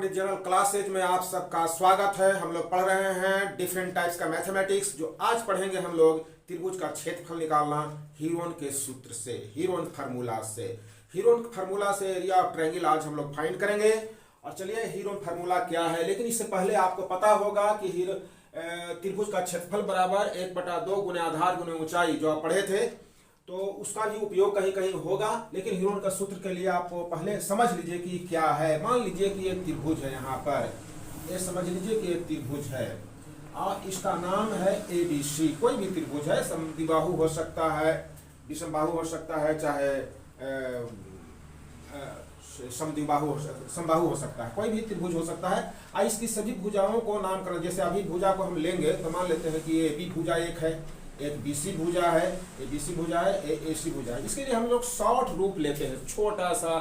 पंडित general classes में आप सबका स्वागत है। हम लोग पढ़ रहे हैं डिफरेंट टाइप्स का मैथमेटिक्स। जो आज पढ़ेंगे हम लोग त्रिभुज का क्षेत्रफल निकालना हीरोन के सूत्र से, हीरोन फार्मूला से एरिया ऑफ ट्रायंगल आज हम लोग फाइंड करेंगे। और चलिए हीरोन फार्मूला क्या है, लेकिन इससे पहले आपको पता होगा कि त्रिभुज का क्षेत्रफल बराबर 1/2 गुना आधार गुना ऊंचाई जो आप पढ़े थे, तो उसका भी उपयोग कहीं कहीं होगा। लेकिन हीरोन का सूत्र के लिए आप पहले समझ लीजिए कि क्या है। मान लीजिए कि एक त्रिभुज है, यहाँ पर ये समझ लीजिए कि एक त्रिभुज है और इसका नाम है ABC। कोई भी त्रिभुज है, समद्विबाहु हो सकता है, विषमबाहु हो सकता है, चाहे समबाहु हो सकता है, कोई भी त्रिभुज हो सकता है। और इसकी सभी भुजाओं को नामकरण, जैसे अभी भुजा को हम लेंगे तो मान लेते हैं कि AB भुजा एक है, एक BC भुजा है, ABC भुजा है, AC भुजा है। इसके लिए हम लोग शॉर्ट रूप लेते हैं, छोटा सा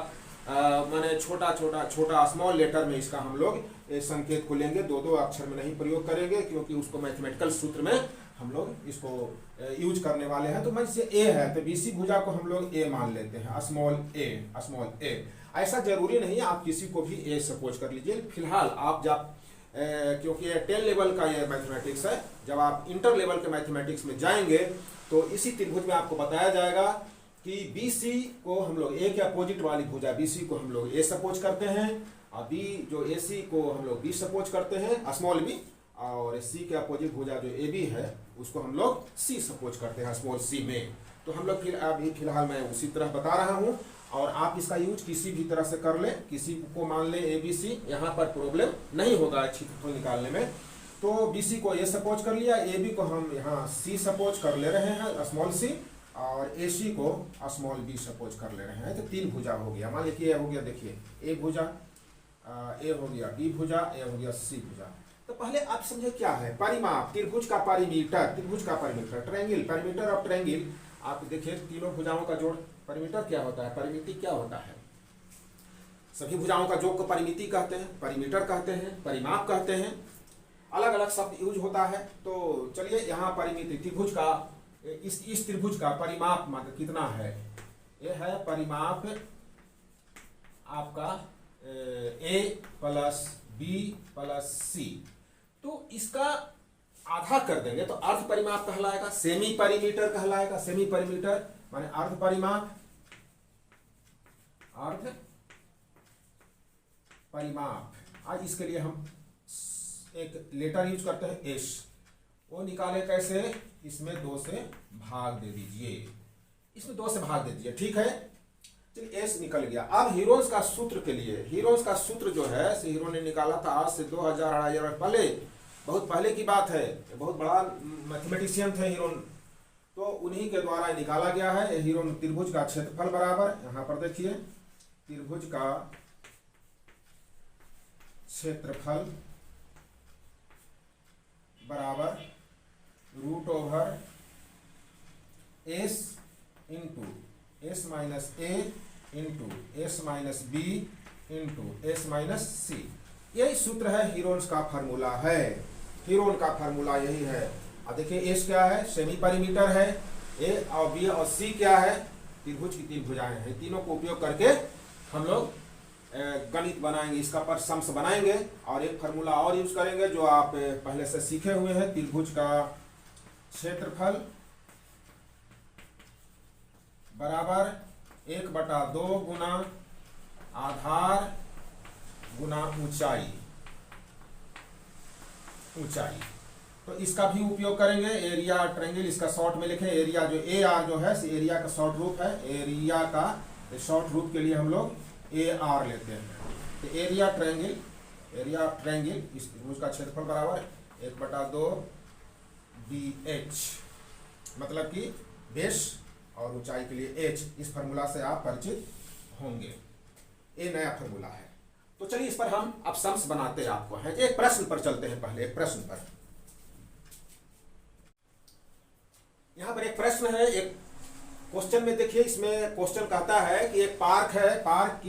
माने छोटा स्मॉल लेटर में इसका हम लोग संकेत को लेंगे। दो अक्षर में नहीं प्रयोग करेंगे, क्योंकि उसको मैथमेटिकल सूत्र में हम लोग इसको यूज करने वाले हैं। तो मान से A है तो BC भुजा को हम लोग A मान लेते हैं, स्मॉल a। ऐसा जरूरी नहीं है, आप किसी को भी A सपोज कर लीजिए। फिलहाल आप जब क्योंकि ये 10 लेवल का ये मैथमेटिक्स है, जब आप इंटर लेवल के मैथमेटिक्स में जाएंगे तो इसी त्रिभुज में आपको बताया जाएगा कि BC को हम लोग A के अपोजिट वाली भुजा BC को हम लोग A सपोज करते हैं, और B जो AC को हम लोग B सपोज करते हैं, स्मॉल b, और C के अपोजिट भुजा जो AB है उसको हम लोग C सपोज करते हैं, स्मॉल c में। तो हम लोग अभी फिलहाल मैं उसी तरह बता रहा हूँ, और आप इसका यूज किसी भी तरह से कर लें, किसी को मान लें ABC, यहाँ पर प्रॉब्लम नहीं होगा क्षेत्रफल निकालने में। तो BC को A सपोज कर लिया, AB को हम यहाँ C सपोज कर ले रहे हैं, स्मॉल c, और AC को स्मॉल b सपोज कर ले रहे हैं। तो 3 भुजा हो गया। मान लीजिए हो गया, देखिए A भुजा, A हो गया B भुजा, A हो गया C भुजा। तो पहले आप समझे क्या है परिमाप, त्रिभुज का परिमीटर, ट्रायंगल, परिमीटर ऑफ ट्रायंगल। आप देखिए तीनों भुजाओं का जोड़, परिमीटर क्या होता है, परिमिति क्या होता है। सभी भुजाओं का जोड़ को परिमिति कहते हैं, परिमीटर कहते हैं, परिमाप कहते हैं, अलग अलग शब्द यूज होता है। तो चलिए यहाँ परिमिति, त्रिभुज का इस त्रिभुज का परिमाप मात्र कितना है, ये है परिमाप आपका A plus B plus C। तो इसका आधा कर देंगे तो अर्ध परिमाप कहलाएगा, सेमी परिमीटर कहलाएगा। सेमी परिमीटर माने अर्ध परिमाप, आज इसके लिए हम एक लेटर यूज करते हैं S। वो निकाले कैसे, इसमें 2 से भाग दे दीजिए, इसमें 2 से भाग दे दीजिए, ठीक है। चलिए S निकल गया। अब हीरोन्स का सूत्र के लिए, हीरोन्स का सूत्र जो है हीरोन ने निकाला था आज से 2000 पहले, बहुत पहले की बात है। बहुत बड़ा मैथमेटिशियन थे हीरोन, तो उन्हीं के द्वारा निकाला गया है। हीरोन त्रिभुज का क्षेत्रफल बराबर, यहाँ पर देखिए त्रिभुज का क्षेत्रफल बराबर √/s into s minus a into s minus b into s minus c। यही सूत्र है, हीरोन्स का फार्मूला है। हीरोन का फार्मूला यही है। अब देखिए s क्या है, सेमी परिमीटर है, a और b और c क्या है, त्रिभुज की 3 भुजाएं हैं। तीनों को उपयोग करके हम लोग गणित बनाएंगे, इसका पर सम्स बनाएंगे, और एक फार्मूला और यूज करेंगे जो आप पहले से सीखे हुए हैं। त्रिभुज का क्षेत्रफल बराबर 1/2 गुना आधार गुना ऊंचाई। तो इसका भी उपयोग करेंगे। एरिया ट्रायंगल, इसका शॉर्ट में लिखें, एरिया जो AR जो है, एरिया का शॉर्ट रूप है। एरिया का शॉर्ट रूप के लिए हम लोग AR लेते हैं। तो एरिया ट्रायंगल इस त्रिभुज का क्षेत्रफल बराबर 1/2 BH, मतलब कि बेस और ऊंचाई के लिए H। इस फार्मूला से आप परिचित होंगे, ये नया फार्मूला है। तो चलिए इस पर हम अब सम्स बनाते हैं आपको है। एक प्रश्न पर चलते हैं, पहले एक प्रश्न पर। यहाँ पर एक प्रश्न है, एक क्वेश्चन में देखिए, इसमें क्वेश्चन कहता है कि एक पार्क है, पार्क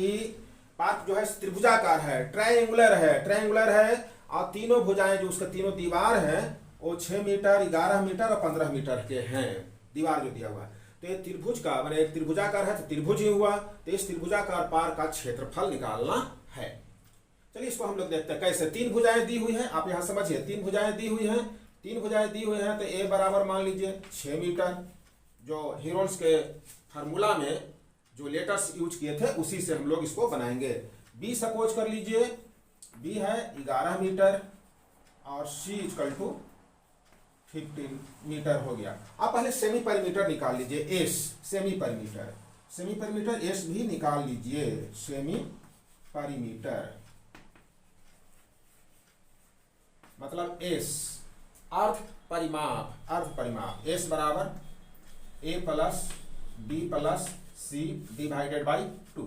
जो है त्रिभुजाकार है, ट्रायंगुलर है, और तीनों भुजाएं जो उसका तीनों दीवार हैं वो 6 मीटर, 11 मीटर और 15 मीटर के हैं, दीवार जो दिया हुआ है। तो ये त्रिभुज का मैंने एक त्रिभुजाकार है तो त्रिभुज ही हुआ। तो इस त्रिभुजाकार पार्क का क्षेत्रफल निकालना है। चलिए इसको हम लोग देखते हैं कैसे। तीन भुजाएं दी हुई हैं, आप यहाँ समझिए, तीन भुजाएं दी हुई हैं, तीन भुजाएं दी हुई हैं तो ए बराबर मान लीजिए 6 मीटर। जो हीरोन्स के फार्मूला में जो लेटर्स यूज किए थे उसी से हम लोग इसको बनाएंगे। बी सपोज कर लीजिए, बी है 11 मीटर और सी इक्वल टू 15 मीटर हो गया। आप पहले सेमी परिमीटर निकाल लीजिए, एस सेमी परिमीटर, सेमी परिमीटर एस भी निकाल लीजिए, सेमी परिमीटर मतलब एस अर्थ परिमाप, अर्थ परिमाप। एस बराबर A plus B plus C divided by 2।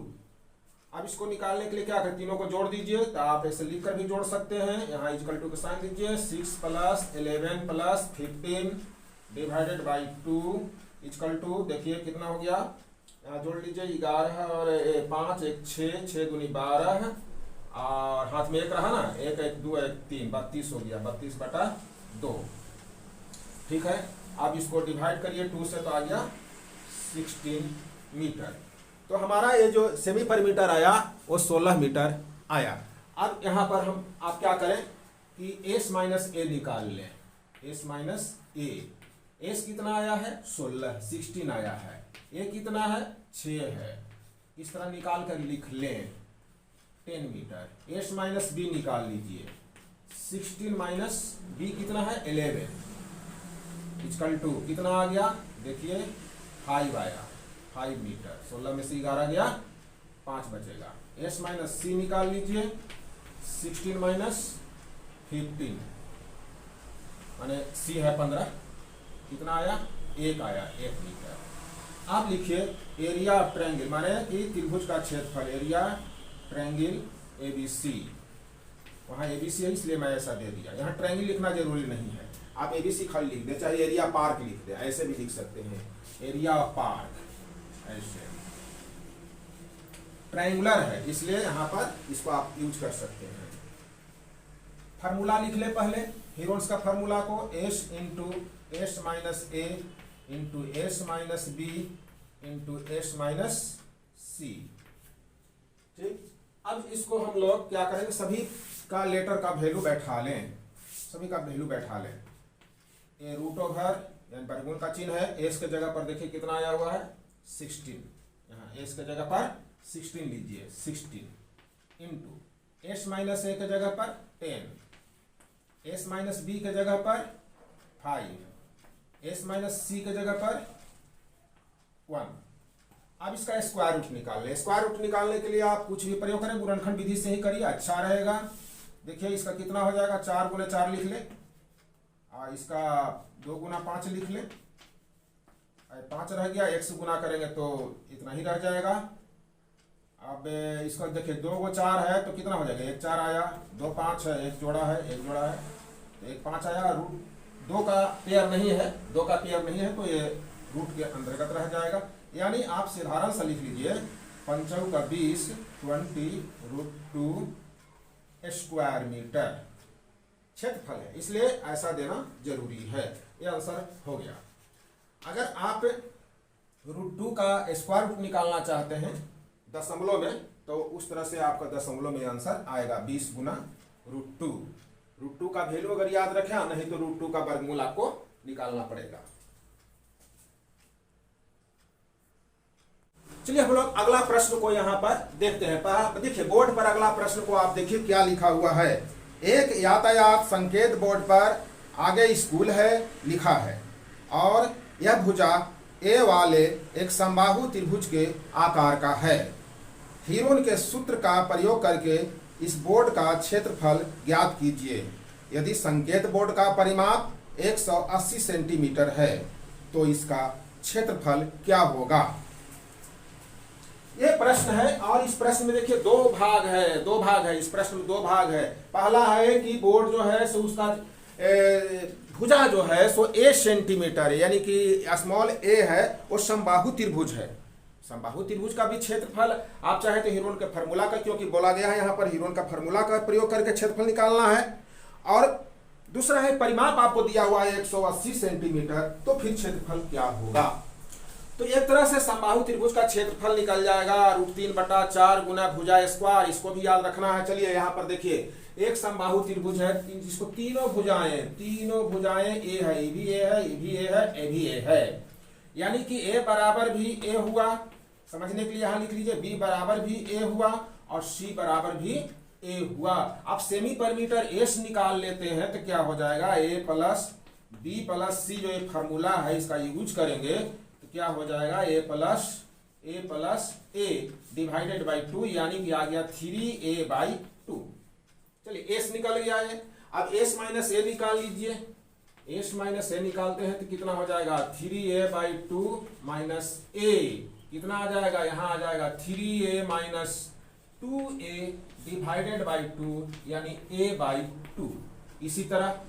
अब इसको निकालने के लिए क्या करें, तीनों को जोड़ दीजिए, तो आप ऐसे लिखकर भी जोड़ सकते हैं। यहाँ इक्वल टू का साइन दीजिए, 6 plus 11 plus 15 divided by 2 equal to, देखिए कितना हो गया, यहाँ जोड़ लीजिए 11 और 5 1 6 6 दूनी 12 और हाथ में एक रहा ना, 1 1 2 1 3 32 हो गया, 32/2। ठीक है, अब इसको डिवाइड करिए 2 से तो आ गया 16 मीटर। तो हमारा ये जो सेमी परिमीटर आया वो 16 मीटर आया। अब यहाँ पर आप क्या करें कि एस माइनस ए निकाल लें, एस माइनस ए। एस कितना आया है 16 आया है, ए कितना है 6 है, इस तरह निकाल कर लिख लें 10 मीटर। एस माइनस बी निकाल लीजिए, 16 माइनस बी कितना है 11 इक्वल टू कितना आ गया, देखिए 5 आया, 5 मीटर। 16 में से 11 गया, 5 बचेगा। एस माइनस सी निकाल लीजिए, 16 माइनस 15 माने सी है 15, कितना आया 1 आया, 1 मीटर। आप लिखिए एरिया ऑफ ट्रायंगल माने कि त्रिभुज का क्षेत्रफल, एरिया ट्रायंगल एबीसी। वहां एबीसी है इसलिए मैं ऐसा दे दिया, यहाँ ट्रायंगल लिखना जरूरी नहीं है, आप एबीसी खाली लिख दे, चाहे एरिया पार्क लिख दे, ऐसे भी लिख सकते हैं, एरिया पार्क ऐसे। ट्रायंगुलर है इसलिए यहाँ पर इसको आप यूज कर सकते हैं। फार्मूला लिख ले पहले, हीरोन्स का फार्मूला को, एस इंटू एस माइनस ए into S minus B into S minus C. ठीक, अब इसको हम लोग क्या करेंगे, सभी का लेटर का वैल्यू बैठा लें, सभी का वैल्यू बैठा लें। ए रूट ओवर यानी वर्गमूल का चिन्ह है, एस के जगह पर देखिए कितना आया हुआ है 16, यहाँ एस के जगह पर 16 लीजिए, 16 इंटू एस माइनस ए के जगह पर 10, एस माइनस बी के जगह पर 5, एस माइनस सी के जगह पर 1। अब इसका स्क्वायर रूट निकाल ले। स्क्वायर रूट निकालने के लिए आप कुछ भी प्रयोग करें, गुणनखंड विधि से ही करिए, अच्छा रहेगा। देखिए इसका कितना हो जाएगा, 4 गुना 4 लिख ले, और इसका 2 गुना 5 लिख ले, 5 रह गया, 1 से गुना करेंगे तो इतना ही रह जाएगा। अब इसका देखिए 2 को 4 है तो कितना हो जाएगा, 1 4 आया, 2 5 है, 1 जोड़ा है, 1 जोड़ा है तो 1 5 आया। रूट 2 का पेयर नहीं है, 2 का पेयर नहीं है तो ये रूट के अंतर्गत रह जाएगा। यानी आप साधारण सा लिख लीजिए 5 का 20 20 √2 स्क्वायर मीटर क्षेत्रफल है, इसलिए ऐसा देना जरूरी है। ये आंसर हो गया। अगर आप √2 का स्क्वायर रूट निकालना चाहते हैं दशमलव में, तो उस तरह से आपका दशमलव में आंसर आएगा 20 गुना √2। √2 का वैल्यू अगर याद रखें, नहीं तो √2 का वर्गमूल आपको निकालना पड़ेगा। चलिए हम लोग अगला प्रश्न को यहाँ पर देखते हैं। देखिए बोर्ड पर अगला प्रश्न को आप देखिए क्या लिखा हुआ है। एक यातायात संकेत बोर्ड पर आगे स्कूल है लिखा है और यह भुजा ए वाले एक समबाहु त्रिभुज के आकार का है। हीरोन के सूत्र का प्रयोग करके इस बोर्ड का क्षेत्रफल ज्ञात कीजिए। यदि संकेत बोर्ड का परिमाप 180 सेंटीमीटर है तो इसका क्षेत्रफल क्या होगा। ये प्रश्न है और इस प्रश्न में देखिए दो भाग है, इस प्रश्न में 2 भाग है। पहला है कि बोर्ड जो है सो उसका भुजा जो है सो 8 सेंटीमीटर है, यानी कि स्मॉल ए है वो समबाहु त्रिभुज है। समबाहु त्रिभुज का भी क्षेत्रफल आप चाहे तो हीरोन के फार्मूला का, क्योंकि बोला गया है यहाँ पर हीरोन का फार्मूला का प्रयोग करके क्षेत्रफल निकालना है। और दूसरा है परिमाप आपको दिया हुआ है 180 सेंटीमीटर, तो फिर क्षेत्रफल क्या होगा। तो एक तरह से समबाहु त्रिभुज का क्षेत्रफल निकल जाएगा √3/4 गुना भुजा स्क्वायर। इसको भी याद रखना है। चलिए यहाँ पर देखिए, एक समबाहु त्रिभुज है जिसको तीनों भुजाएं ए है, ये भी ए है, ये भी ए है, ये भी ए है, यानी कि ए बराबर भी ए हुआ। समझने के लिए यहाँ लिख लीजिए, बी बराबर भी ए हुआ और सी बराबर भी ए हुआ। अब सेमी परिमीटर एस निकाल लेते हैं तो क्या हो जाएगा, ए प्लस बी प्लस सी, जो ये फार्मूला है इसका यूज करेंगे तो क्या हो जाएगा, ए प्लस ए डिवाइडेड बाई 2, यानी कि आ गया 3a/2। चलिए एस निकल गया है। अब एस माइनस ए निकाल लीजिए। एस माइनस ए निकालते हैं तो कितना हो जाएगा, 3a/2 माइनस ए, कितना आ जाएगा, यहाँ आ जाएगा 3a minus 2a divided by 2, यानी a/2। इसी तरह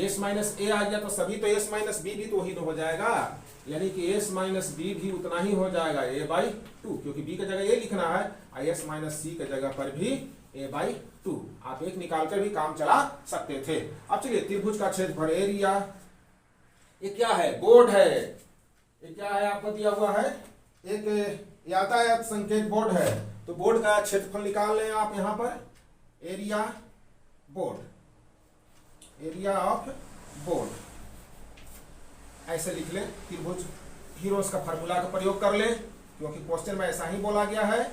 s माइनस ए आ गया तो सभी तो s माइनस बी भी तो वही तो हो जाएगा, यानी कि s माइनस बी भी उतना ही हो जाएगा, a/2, क्योंकि b की जगह a लिखना है और s माइनस सी के जगह पर भी a/2। आप एक निकाल कर भी काम चला सकते थे। अब चलिए त्रिभुज का क्षेत्रफल एरिया, ये क्या है, बोर्ड है। ये क्या है आपको दिया हुआ है, एक यातायात संकेत बोर्ड है। तो बोर्ड का क्षेत्रफल निकाल लें आप यहाँ पर, area board, area of board ऐसे लिख लें। त्रिभुज हीरोस का फार्मूला का प्रयोग कर लें, क्योंकि क्वेश्चन में ऐसा ही बोला गया है,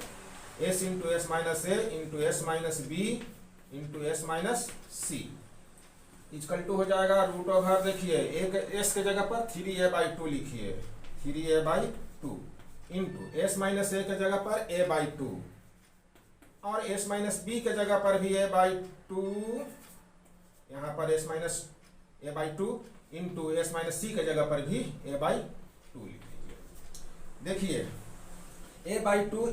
s into S minus A into S minus B into S minus c equal to हो जाएगा √, देखिए एक s के जगह पर 3a/2 लिखिए, 3a/2 इंटू एस माइनस ए के जगह पर a/2 और s माइनस बी के जगह पर भी a/2, यहाँ पर s minus a/2 into S minus C के जगह पर भी a/2 लिख लीजिए। देखिए a/2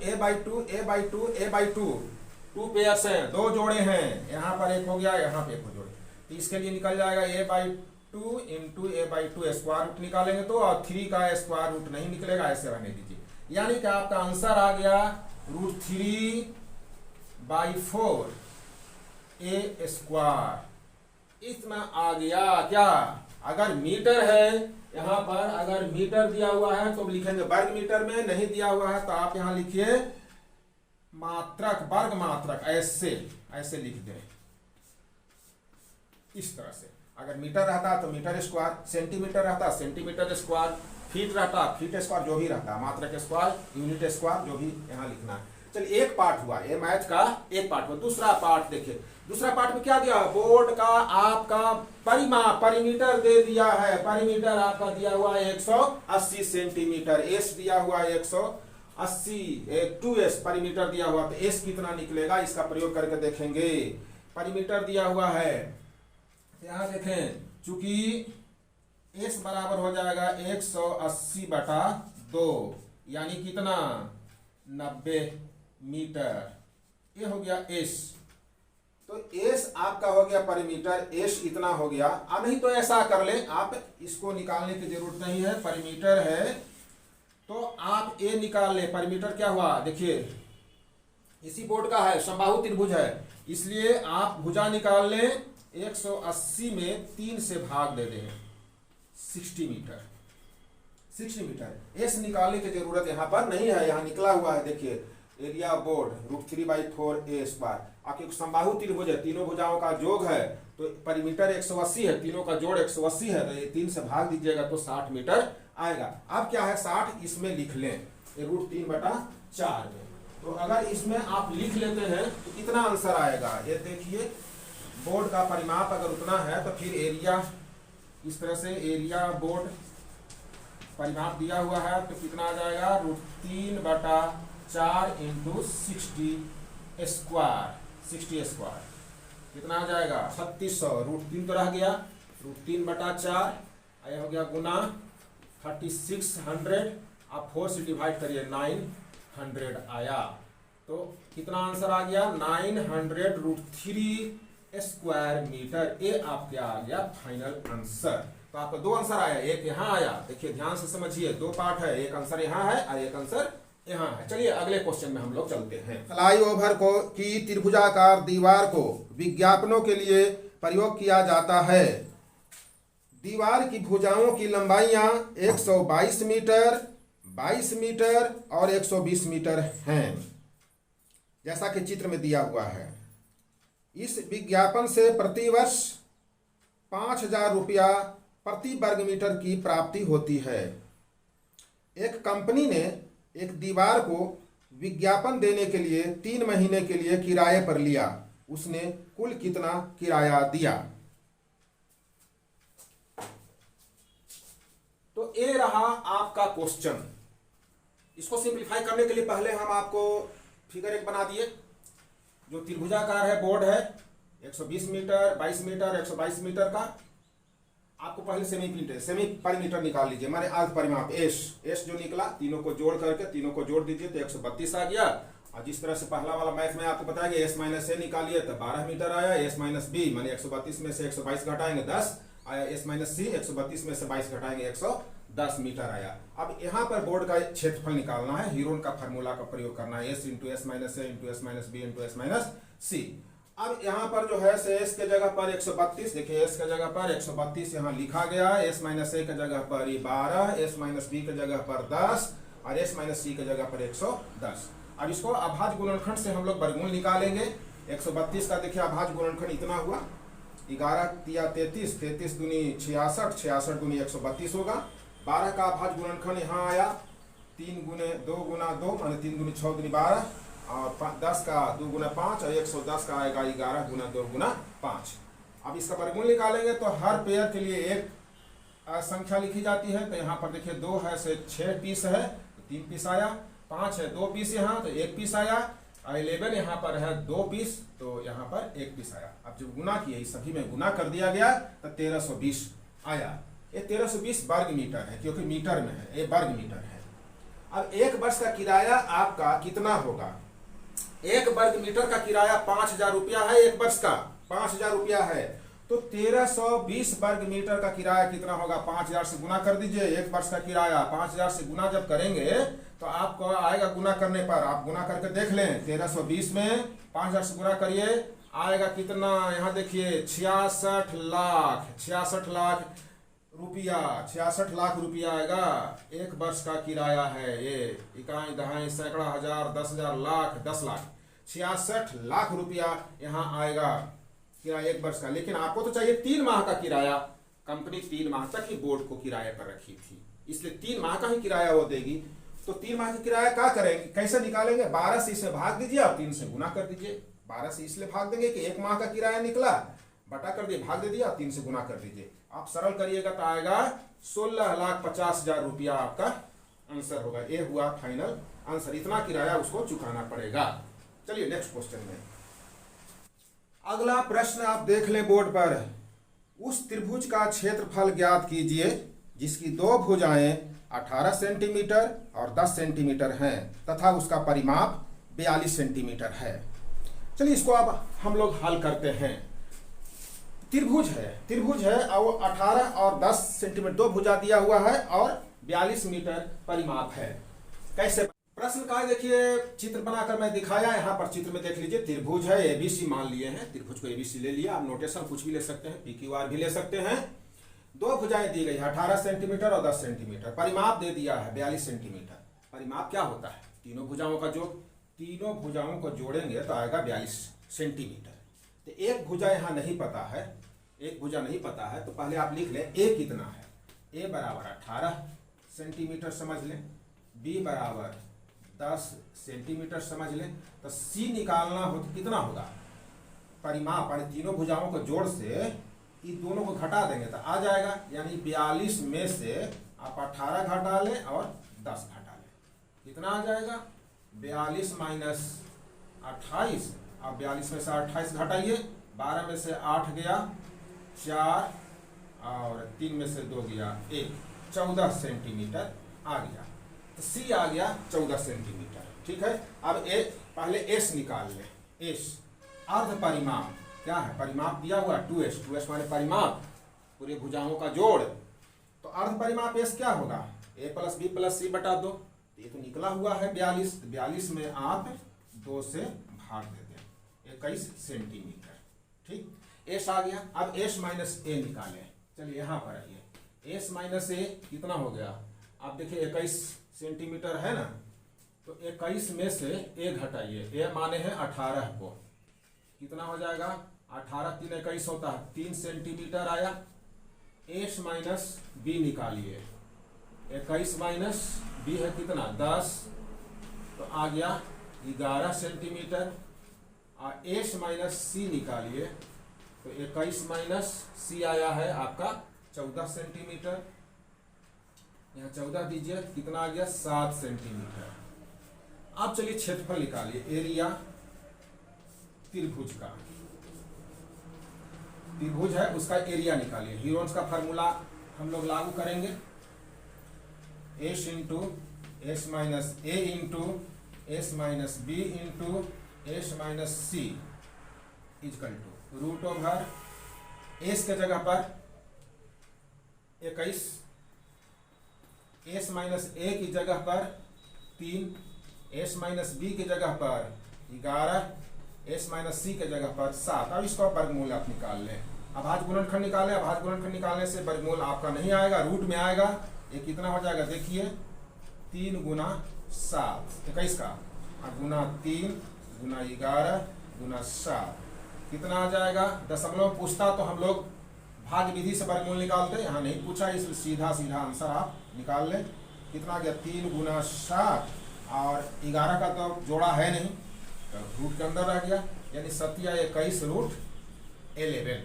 2 पेयर्स हैं, दो जोड़े हैं, यहाँ पर एक हो गया, यहाँ पे एक हो जोड़े, तो इसके लिए निकल जाएगा a/2 into a/2 square root निकालेंगे तो, और 3 का स्क्वायर रूट नहीं निकलेगा, ऐसे रहने दीजिए। यानी कि आपका आंसर आ गया √3/4 a²। इतना आ गया क्या, अगर मीटर है यहाँ पर, अगर मीटर दिया हुआ है तो लिखेंगे वर्ग मीटर में, नहीं दिया हुआ है तो आप यहाँ लिखिए मात्रक, वर्ग मात्रक, ऐसे लिख दें इस तरह से। अगर मीटर रहता तो मीटर स्क्वायर, सेंटीमीटर रहता सेंटीमीटर स्क्वायर, फीट रहता फीट स्क्वायर, जो भी रहता, मात्रक स्क्वायर, यूनिट स्क्वायर, जो भी यहाँ लिखना है। चलिए एक पार्ट हुआ, ये मैथ का एक पार्ट हुआ। दूसरा पार्ट देखिए, दूसरा पार्ट में क्या दिया, बोर्ड का आपका परिमाप, परिमीटर दे दिया है। परिमीटर आपका दिया हुआ है 180 सेंटीमीटर, एस दिया हुआ है 180, 2s परिमीटर दिया हुआ, तो एस कितना निकलेगा इसका प्रयोग करके देखेंगे। परिमीटर दिया हुआ है, यहाँ देखें, चूंकि एस बराबर हो जाएगा 180/2, यानी कितना, 90 मीटर, ये हो गया एस। तो एस आपका हो गया परिमीटर, एस इतना हो गया। अब नहीं तो ऐसा कर ले, आप इसको निकालने की जरूरत नहीं है, परिमीटर है तो आप ए निकाल ले। परिमीटर क्या हुआ, देखिए इसी बोर्ड का है, समबाहु त्रिभुज है, इसलिए आप भुजा निकाल लें। 180 में 3 से भाग दे दें, 60 मीटर, 60 मीटर। एस निकालने की जरूरत यहाँ पर नहीं है, यहाँ निकला हुआ है, देखिए एरिया बोर्ड √3/4 a²। आपके समबाहु त्रिभुज है, तीनों भुजाओं का योग है, तो परिमीटर 180 है, तीनों का जोड़ 180 है, तो ये 3 से भाग दीजिएगा तो 60 मीटर आएगा। अब क्या है, 60 इसमें लिख लें, √3/4 में। तो अगर इसमें आप लिख लेते हैं तो कितना आंसर आएगा, ये देखिए, बोर्ड का परिमाप अगर उतना है तो फिर एरिया, इस तरह से एरिया बोर्ड परिमाप दिया हुआ है तो कितना आ जाएगा, √3/4 इंटू 60 स्क्वायर, कितना आ जाएगा, 3600। √3 तो रह गया, √3/4 आया हो गया गुना 3600, आप 4 से डिवाइड करिए, 900 आया। तो कितना आंसर आ गया, 900 √3 स्क्वायर मीटर। ये आपके आ गया फाइनल आंसर। तो आपका 2 आंसर आया, एक यहाँ आया, देखिए ध्यान से समझिए, 2 पार्ट है, एक आंसर यहाँ है और एक आंसर यहाँ है। चलिए अगले क्वेश्चन में हम लोग चलते हैं। फ्लाईओवर को की त्रिभुजाकार दीवार को विज्ञापनों के लिए प्रयोग किया जाता है। दीवार की भुजाओं की लंबाइयां 122 मीटर, 22 मीटर और 120 मीटर हैं, जैसा कि चित्र में दिया हुआ है। इस विज्ञापन से प्रतिवर्ष 5,000 रुपया प्रति वर्ग मीटर की प्राप्ति होती है। एक कंपनी ने एक दीवार को विज्ञापन देने के लिए 3 महीने के लिए किराए पर लिया। उसने कुल कितना किराया दिया? तो ये रहा आपका क्वेश्चन। इसको सिंप्लीफाई करने के लिए पहले हम आपको फिगर एक बना दिए। जो त्रिभुजाकार है बोर्ड है 120 मीटर, 22 मीटर, 122 मीटर का। आपको पहले सेमी परिमीटर निकाल लीजिए, माने अर्ध परिमाप एस जो निकला, तीनों को जोड़ करके तीनों को जोड़ दीजिए तो 132 आ गया। और जिस तरह से पहला वाला मैथ में आपको बताया गया एस माइनस ए निकालिए तो 12 मीटर आया। एस माइनस बी माने 132 में से 122 घटाएंगे 10 आया। एस माइनस सी 132 में से 22 घटाएंगे 110 मीटर आया। अब यहाँ पर बोर्ड का क्षेत्रफल निकालना है। हीरोन का फार्मूला का प्रयोग करना है, एस इंटू एस माइनस ए into S minus B into S minus C. अब यहाँ पर जो है से एस के जगह पर 132, देखिए एस के जगह पर 132 यहाँ लिखा गया है। एस माइनस ए के जगह पर 12, एस माइनस बी के जगह पर 10 और एस माइनस सी के जगह पर 110। अब इसको अभाज्य गुणनखंड से हम लोग वर्गमूल निकालेंगे। 132 का देखिए अभाज्य गुणनखंड इतना हुआ, 11 तिया 33, 33 दूनी 66, 66 दूनी 132 होगा। 12 का अभाज्य गुणनखंड यहाँ आया, 3 गुने 2 गुना 2 माने 3 दूनी 6 दूनी 12 और 10 का 2 गुना 5 और 110 का आएगा 11 गुना 2 गुना 5। अब इसका वर्गमूल निकालेंगे तो हर पेयर के लिए एक संख्या लिखी जाती है। तो यहाँ पर देखिए 2 है से 6 पीस है तो 3 पीस आया, 5 है 2 पीस यहाँ तो 1 पीस आया, और 11 यहाँ पर है 2 पीस तो यहाँ पर 1 पीस आया। अब जब गुना किए इस सभी में गुना कर दिया गया तो 1320 आया। ये 1320 वर्ग मीटर है क्योंकि मीटर में है, ये वर्ग मीटर है। अब 1 वर्ष का किराया आपका कितना होगा? 1 वर्ग मीटर का किराया 5,000 रुपया है। 1 वर्ष का 5,000 रुपया है तो 1320 वर्ग मीटर का किराया कितना होगा? 5,000 से गुना कर दीजिए। 1 वर्ष का किराया 5,000 से गुना जब करेंगे तो आपको आएगा, गुना करने पर आप गुना करके देख लें, 1320 में 5,000 से गुना करिए आएगा कितना? यहाँ देखिए 66 लाख रुपया, 66 लाख रुपया आएगा। 1 वर्ष का किराया है ये। इकाई दहाई सैकड़ा हजार 10,000 लाख 10 लाख 66 लाख रुपया यहाँ आएगा किराया 1 वर्ष का। लेकिन आपको तो चाहिए 3 माह का किराया। कंपनी 3 माह तक ही बोर्ड को किराए पर रखी थी, इसलिए 3 माह का ही किराया वो देगी। तो 3 माह का किराया क्या करेंगे, कैसे निकालेंगे? 12 से इसे भाग दीजिए और 3 से गुना कर दीजिए। 12 से इसलिए भाग देंगे कि 1 माह का किराया निकला, बटा कर दिए, भाग दे दिया और 3 से गुना कर दीजिए। आप सरल करिएगा तो आएगा 16,50,000 रुपया आपका आंसर होगा। ये हुआ फाइनल आंसर। इतना किराया उसको चुकाना पड़ेगा। चलिए नेक्स्ट क्वेश्चन में। अगला प्रश्न आप देख लें बोर्ड पर। उस त्रिभुज का क्षेत्रफल ज्ञात कीजिए जिसकी 2 भुजाएं 18 सेंटीमीटर और 10 सेंटीमीटर हैं तथा उसका परिमाप 42 सेंटीमीटर है। चलिए इसको अब हम लोग हल करते हैं। त्रिभुज है और वो 18 और 10 सेंटीमीटर 2 भुजा दिया हुआ है और 42 मीटर परिमाप है। कैसे? प्रश्न का देखिए चित्र बनाकर मैं दिखाया। यहाँ पर चित्र में देख लीजिए त्रिभुज है, एबीसी मान लिए हैं, त्रिभुज को एबीसी ले लिया। आप नोटेशन कुछ भी ले सकते हैं, पीक्यूआर भी ले सकते हैं। 2 भुजाएं दी गई है 18 सेंटीमीटर और 10 सेंटीमीटर। परिमाप दे दिया है 42 सेंटीमीटर। परिमाप क्या होता है? तीनों भुजाओं का जो तीनों भुजाओं को जोड़ेंगे तो आएगा 42 सेंटीमीटर। तो एक भुजा यहाँ नहीं पता है, एक भुजा नहीं पता है तो पहले आप लिख लें ए कितना है। ए बराबर 18 सेंटीमीटर समझ लें, बी बराबर 10 सेंटीमीटर समझ लें। तो सी निकालना हो तो कितना होगा? परिमाप यानी तीनों भुजाओं को जोड़ से इन दोनों को घटा देंगे तो आ जाएगा, यानी 42 में से आप 18 घटा लें और 10 घटा लें, कितना आ जाएगा? 42 माइनस 28। अब 42 में से 28 घटाइए, 12 में से 8 गया 4 और 3 में से 2 गया 1, 14 सेंटीमीटर आ गया। तो सी आ गया 14 सेंटीमीटर। ठीक है। अब ए पहले एस निकाल लें। एस अर्ध परिमाप क्या है? परिमाप दिया हुआ 2s माने परिमाप पूरे भुजाओं का जोड़। तो अर्ध परिमाप एस क्या होगा? a प्लस बी प्लस सी बटा 2। ये तो निकला हुआ है 42, 42 में आप 2 से भाग दे दें, 21 सेंटीमीटर। ठीक, एस आ गया। अब एस माइनस ए निकालें। चलिए यहाँ पर आइए, एस माइनस ए कितना हो गया? आप देखिए 21 सेंटीमीटर है ना, तो 21 में से ए घटाइए, ए माने हैं 18 को, कितना हो जाएगा 18 3 21 होता है, 3 सेंटीमीटर आया। एस माइनस बी निकालिए, 21 माइनस बी है कितना 10, तो आ गया 11 सेंटीमीटर। और एस माइनस सी निकालिए, तो 21 माइनस सी आया है आपका 14 सेंटीमीटर। यहाँ 14 दीजिए, कितना आ गया 7 सेंटीमीटर। अब चलिए क्षेत्रफल निकालिए, एरिया त्रिभुज का, त्रिभुज है उसका एरिया निकालिए। हीरोन्स का फार्मूला हम लोग लागू करेंगे, s into S minus A into S minus B into S minus c equal to root over s के जगह पर 21, एस माइनस ए की जगह पर 3, एस माइनस बी की जगह पर 11, एस माइनस सी के जगह पर 7। अब इसका वर्गमूल आप निकाल लें, अभाज्य गुणनखंड निकालें। अभाज्य गुणनखंड निकालने से वर्गमूल आपका नहीं आएगा, रूट में आएगा। ये कितना हो जाएगा देखिए, 3 गुना 7 21 का, और गुना 3 गुना 11 गुना 7 कितना आ जाएगा। दशमलव पूछता तो हम लोग भाग विधि से वर्गमूल निकालते, यहाँ नहीं पूछा इसलिए सीधा सीधा आंसर आप निकाल लें। कितना आ गया 3 गुना 7, और 11 का तो जोड़ा है नहीं, तो रूट के अंदर रह गया, यानी 7 या 21 रूट 11,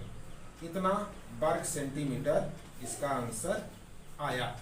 इतना वर्ग सेंटीमीटर इसका आंसर आया।